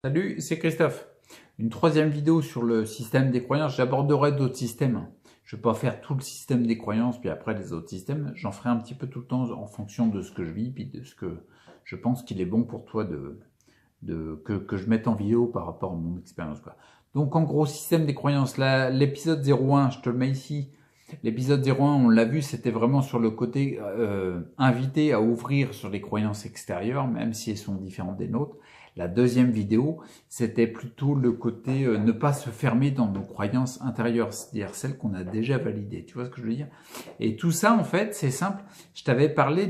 Salut, c'est Christophe. Une troisième vidéo sur le système des croyances. J'aborderai d'autres systèmes. Je ne vais pas faire tout le système des croyances, puis après les autres systèmes. J'en ferai un petit peu tout le temps en fonction de ce que je vis, puis de ce que je pense qu'il est bon pour toi que je mette en vidéo par rapport à mon expérience, quoi. Donc en gros, système des croyances. Là, l'épisode 01, je te le mets ici. L'épisode 01, on l'a vu, c'était vraiment sur le côté invité à ouvrir sur les croyances extérieures, même si elles sont différentes des nôtres. La deuxième vidéo, c'était plutôt le côté ne pas se fermer dans nos croyances intérieures, c'est-à-dire celles qu'on a déjà validées. Tu vois ce que je veux dire? Et tout ça, en fait, c'est simple. Je t'avais parlé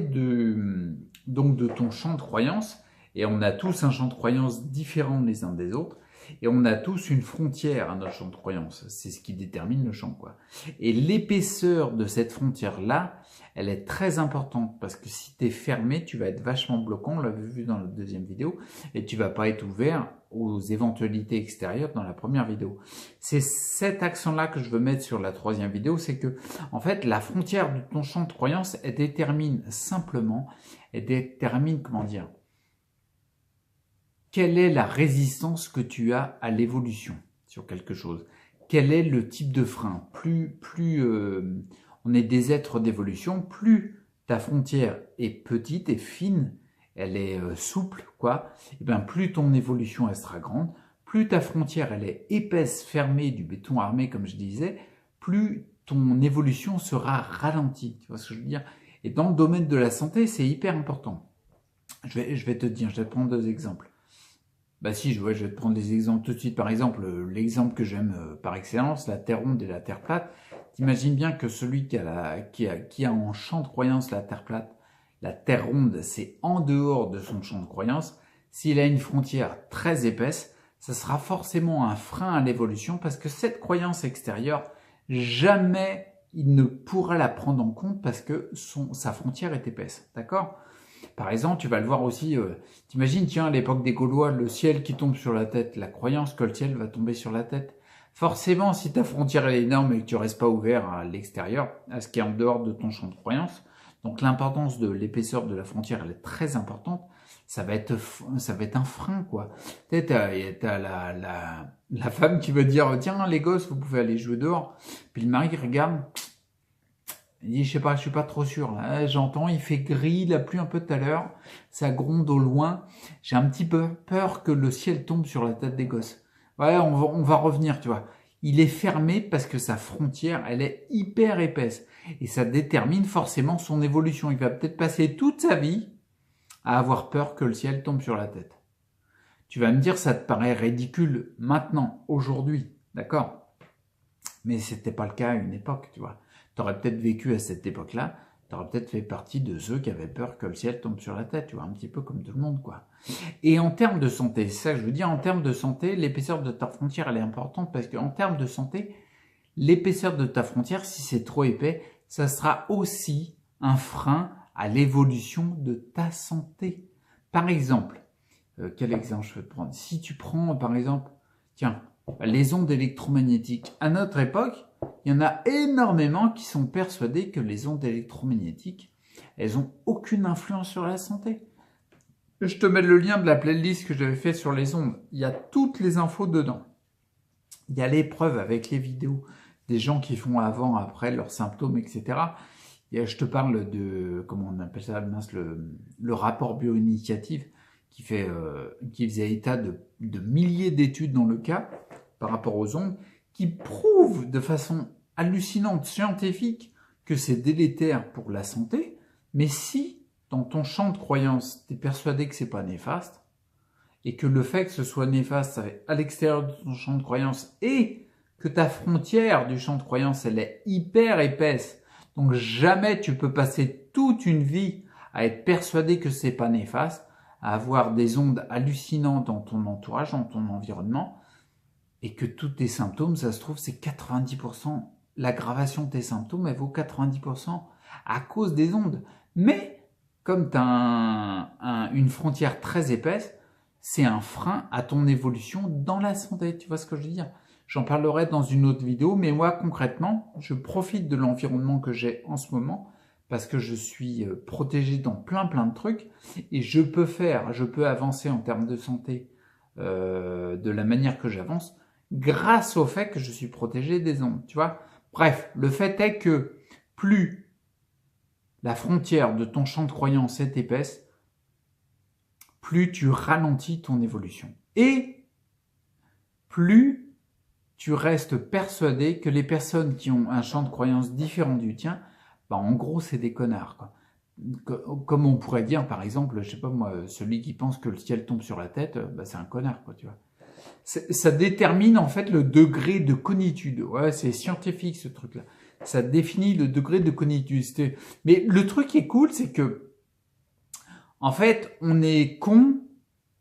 donc de ton champ de croyances, et on a tous un champ de croyances différent les uns des autres. Et on a tous une frontière à notre champ de croyance. C'est ce qui détermine le champ, quoi. Et l'épaisseur de cette frontière-là, elle est très importante parce que si tu es fermé, tu vas être vachement bloquant, on l'avait vu dans la deuxième vidéo, et tu vas pas être ouvert aux éventualités extérieures dans la première vidéo. C'est cet accent-là que je veux mettre sur la troisième vidéo, c'est que, en fait, la frontière de ton champ de croyance, elle détermine, comment dire, quelle est la résistance que tu as à l'évolution sur quelque chose? Quel est le type de frein? Plus on est des êtres d'évolution, plus ta frontière est petite et fine, elle est souple, quoi, et bien plus ton évolution elle sera grande, plus ta frontière elle est épaisse, fermée, du béton armé comme je disais, plus ton évolution sera ralentie. Tu vois ce que je veux dire? Et dans le domaine de la santé, c'est hyper important. Je vais te dire, je vais te prendre deux exemples. Bah si, je vais te prendre des exemples tout de suite. Par exemple, l'exemple que j'aime par excellence, la Terre ronde et la Terre plate. T'imagines bien que celui qui a en champ de croyance la Terre plate, la Terre ronde, c'est en dehors de son champ de croyance. S'il a une frontière très épaisse, ça sera forcément un frein à l'évolution parce que cette croyance extérieure, jamais il ne pourra la prendre en compte parce que sa frontière est épaisse. D'accord ? Par exemple, tu vas le voir aussi, t'imagines, tiens, à l'époque des Gaulois, le ciel qui tombe sur la tête, la croyance que le ciel va tomber sur la tête. Forcément, si ta frontière est énorme et que tu restes pas ouvert à l'extérieur, à ce qui est en dehors de ton champ de croyance, donc l'importance de l'épaisseur de la frontière, elle est très importante, ça va être un frein, quoi. Tu sais, t'as la femme qui veut dire, tiens, les gosses, vous pouvez aller jouer dehors. Puis le mari regarde, il dit, je sais pas, je suis pas trop sûr. Là, j'entends, il fait gris, la pluie un peu tout à l'heure, ça gronde au loin. J'ai un petit peu peur que le ciel tombe sur la tête des gosses. Ouais, on va revenir, tu vois. Il est fermé parce que sa frontière, elle est hyper épaisse. Et ça détermine forcément son évolution. Il va peut-être passer toute sa vie à avoir peur que le ciel tombe sur la tête. Tu vas me dire, ça te paraît ridicule maintenant, aujourd'hui, d'accord? Mais c'était pas le cas à une époque, tu vois. Tu aurais peut-être vécu à cette époque-là, tu aurais peut-être fait partie de ceux qui avaient peur que le ciel tombe sur la tête, tu vois, un petit peu comme tout le monde, quoi. Et en termes de santé, c'est ça que je veux dire, en termes de santé, l'épaisseur de ta frontière, elle est importante parce qu'en termes de santé, l'épaisseur de ta frontière, si c'est trop épais, ça sera aussi un frein à l'évolution de ta santé. Par exemple, quel exemple je peux te prendre? Si tu prends, par exemple, tiens, les ondes électromagnétiques. À notre époque, il y en a énormément qui sont persuadés que les ondes électromagnétiques, elles ont aucune influence sur la santé. Je te mets le lien de la playlist que j'avais fait sur les ondes. Il y a toutes les infos dedans. Il y a les preuves avec les vidéos des gens qui font avant, après, leurs symptômes, etc. Je te parle de, comment on appelle ça, le rapport bioinitiative qui faisait état de milliers d'études dans le cas par rapport aux ondes, qui prouvent de façon hallucinante, scientifique, que c'est délétère pour la santé, mais si, dans ton champ de croyance, tu es persuadé que c'est pas néfaste, et que le fait que ce soit néfaste à l'extérieur de ton champ de croyance, et que ta frontière du champ de croyance, elle est hyper épaisse, donc jamais tu peux passer toute une vie à être persuadé que c'est pas néfaste, à avoir des ondes hallucinantes dans ton entourage, dans ton environnement, et que tous tes symptômes, ça se trouve, c'est 90%, l'aggravation de tes symptômes, elle vaut 90% à cause des ondes. Mais, comme tu as une frontière très épaisse, c'est un frein à ton évolution dans la santé. Tu vois ce que je veux dire? J'en parlerai dans une autre vidéo, mais moi, concrètement, je profite de l'environnement que j'ai en ce moment parce que je suis protégé dans plein de trucs et je peux avancer en termes de santé de la manière que j'avance, grâce au fait que je suis protégé des ondes, tu vois. Bref, le fait est que plus la frontière de ton champ de croyance est épaisse, plus tu ralentis ton évolution. Et plus tu restes persuadé que les personnes qui ont un champ de croyance différent du tien, bah en gros, c'est des connards, quoi. Comme on pourrait dire, par exemple, je sais pas moi, celui qui pense que le ciel tombe sur la tête, bah c'est un connard, quoi, tu vois. Ça détermine en fait le degré de cognitude. Ouais, c'est scientifique ce truc-là. Ça définit le degré de cognitude. Mais le truc qui est cool, c'est que, en fait, on est con,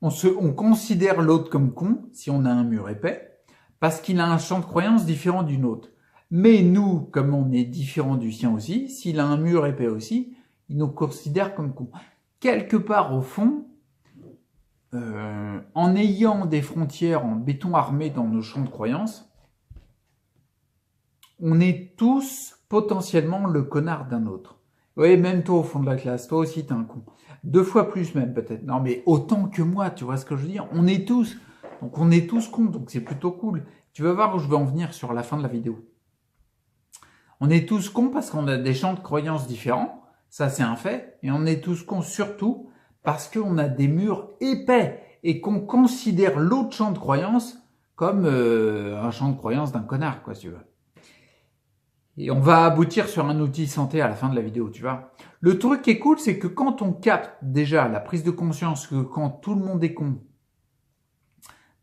on considère l'autre comme con si on a un mur épais, parce qu'il a un champ de croyance différent du nôtre. Mais nous, comme on est différent du sien aussi, s'il a un mur épais aussi, il nous considère comme con. Quelque part au fond, en ayant des frontières en béton armé dans nos champs de croyance, on est tous potentiellement le connard d'un autre. Oui, même toi au fond de la classe, toi aussi t'es un con. 2 fois plus même peut-être. Non mais autant que moi, tu vois ce que je veux dire. On est tous, donc on est tous cons, donc c'est plutôt cool. Tu vas voir où je vais en venir sur la fin de la vidéo. On est tous cons parce qu'on a des champs de croyances différents, ça c'est un fait, et on est tous cons surtout parce qu'on a des murs épais et qu'on considère l'autre champ de croyance comme un champ de croyance d'un connard, quoi, si tu veux. Et on va aboutir sur un outil santé à la fin de la vidéo, tu vois. Le truc qui est cool, c'est que quand on capte déjà la prise de conscience que quand tout le monde est con,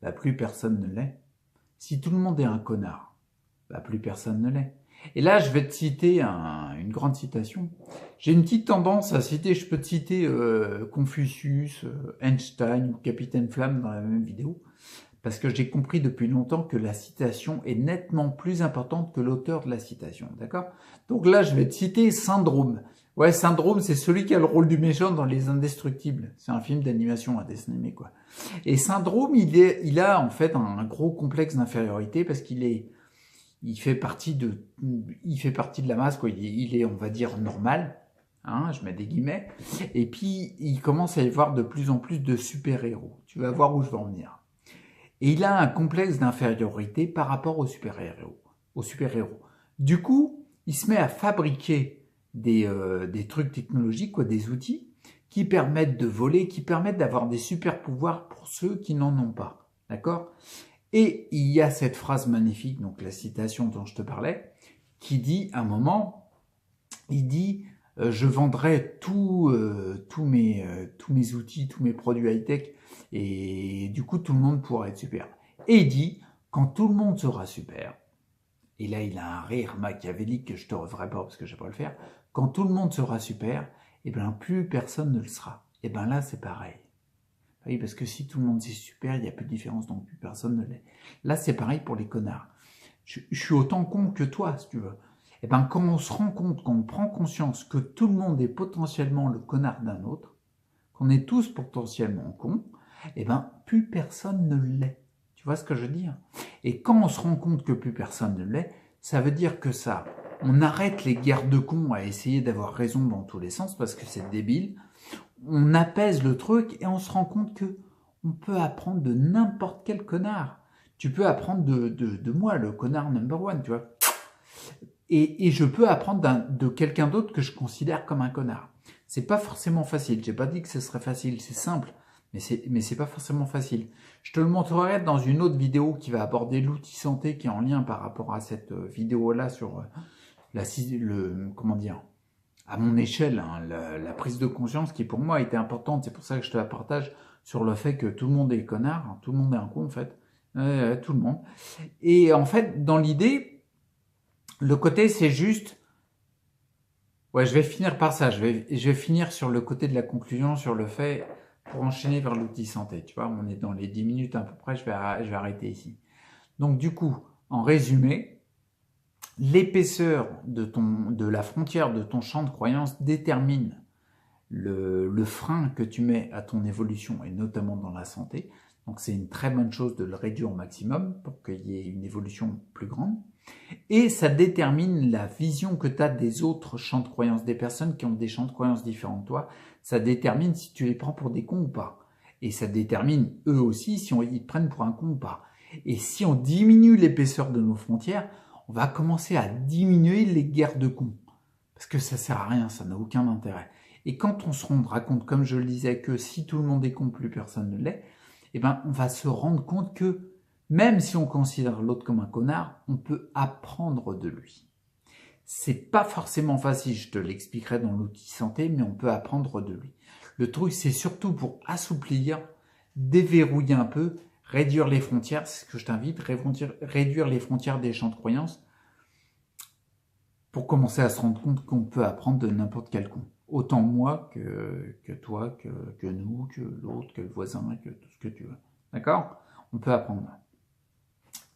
bah plus personne ne l'est. Si tout le monde est un connard, bah plus personne ne l'est. Et là, je vais te citer une grande citation. J'ai une petite tendance à citer, je peux te citer Confucius, Einstein ou Capitaine Flamme dans la même vidéo, parce que j'ai compris depuis longtemps que la citation est nettement plus importante que l'auteur de la citation, d'accord? Donc là, je vais te citer Syndrome. Ouais, Syndrome, c'est celui qui a le rôle du méchant dans Les Indestructibles. C'est un film d'animation, un dessin animé, quoi. Et Syndrome, il a en fait un gros complexe d'infériorité parce il fait partie de la masse, quoi. Il est, on va dire, normal, hein, je mets des guillemets. Et puis, il commence à y avoir de plus en plus de super-héros. Tu vas voir où je veux en venir. Et il a un complexe d'infériorité par rapport aux super-héros. Du coup, il se met à fabriquer des trucs technologiques, quoi, des outils qui permettent de voler, qui permettent d'avoir des super-pouvoirs pour ceux qui n'en ont pas. D'accord ? Et il y a cette phrase magnifique, donc la citation dont je te parlais, qui dit, à un moment, il dit je vendrai tous mes outils, tous mes produits high-tech, et du coup tout le monde pourra être super. Et il dit, quand tout le monde sera super, et là il a un rire machiavélique que je te referai pas parce que je ne sais pas le faire, quand tout le monde sera super, et bien plus personne ne le sera. Et bien là c'est pareil. Oui, parce que si tout le monde c'est super, il n'y a plus de différence, donc plus personne ne l'est. Là, c'est pareil pour les connards. Je suis autant con que toi, si tu veux. Et ben, quand on se rend compte, quand on prend conscience que tout le monde est potentiellement le connard d'un autre, qu'on est tous potentiellement cons, et ben, plus personne ne l'est. Tu vois ce que je veux dire? Et quand on se rend compte que plus personne ne l'est, ça veut dire que ça, on arrête les guerres de cons à essayer d'avoir raison dans tous les sens parce que c'est débile. On apaise le truc et on se rend compte que on peut apprendre de n'importe quel connard. Tu peux apprendre de moi, le connard number one, tu vois. Et je peux apprendre de quelqu'un d'autre que je considère comme un connard. C'est pas forcément facile. J'ai pas dit que ce serait facile. C'est simple, mais c'est pas forcément facile. Je te le montrerai dans une autre vidéo qui va aborder l'outil santé qui est en lien par rapport à cette vidéo-là sur comment dire, à mon échelle, hein, la prise de conscience qui pour moi a été importante. C'est pour ça que je te la partage sur le fait que tout le monde est connard, hein, tout le monde est un con en fait, tout le monde. Et en fait, dans l'idée, le côté c'est juste, ouais, je vais finir par ça. Je vais finir sur le côté de la conclusion, sur le fait pour enchaîner vers l'outil santé. Tu vois, on est dans les 10 minutes à peu près. Je vais arrêter ici. Donc du coup, en résumé, l'épaisseur de la frontière de ton champ de croyance détermine le frein que tu mets à ton évolution, et notamment dans la santé. Donc c'est une très bonne chose de le réduire au maximum pour qu'il y ait une évolution plus grande. Et ça détermine la vision que tu as des autres champs de croyance, des personnes qui ont des champs de croyance différents de toi. Ça détermine si tu les prends pour des cons ou pas. Et ça détermine eux aussi si ils te prennent pour un con ou pas. Et si on diminue l'épaisseur de nos frontières, on va commencer à diminuer les guerres de cons. Parce que ça sert à rien, ça n'a aucun intérêt. Et quand on se rendra compte, comme je le disais, que si tout le monde est con, plus personne ne l'est, eh ben, on va se rendre compte que même si on considère l'autre comme un connard, on peut apprendre de lui. C'est pas forcément facile, je te l'expliquerai dans l'outil santé, mais on peut apprendre de lui. Le truc, c'est surtout pour assouplir, déverrouiller un peu, réduire les frontières, c'est ce que je t'invite, réduire les frontières des champs de croyances, pour commencer à se rendre compte qu'on peut apprendre de n'importe quel con. Autant moi que toi, que nous, que l'autre, que le voisin, que tout ce que tu veux. D'accord? On peut apprendre.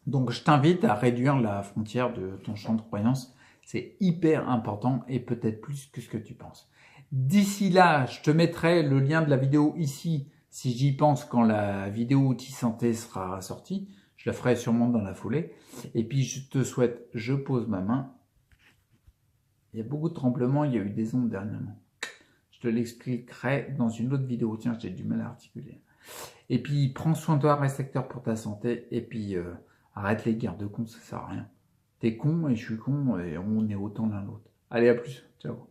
Donc je t'invite à réduire la frontière de ton champ de croyance. C'est hyper important et peut-être plus que ce que tu penses. D'ici là, je te mettrai le lien de la vidéo ici, si j'y pense quand la vidéo outil santé sera sortie. Je la ferai sûrement dans la foulée. Et puis je te souhaite, je pose ma main. Il y a beaucoup de tremblements, il y a eu des ondes dernièrement. Je te l'expliquerai dans une autre vidéo. Tiens, j'ai du mal à articuler. Et puis, prends soin de toi, reste acteur pour ta santé. Et puis, arrête les guerres de cons, ça sert à rien. T'es con et je suis con et on est autant l'un l'autre. Allez, à plus. Ciao.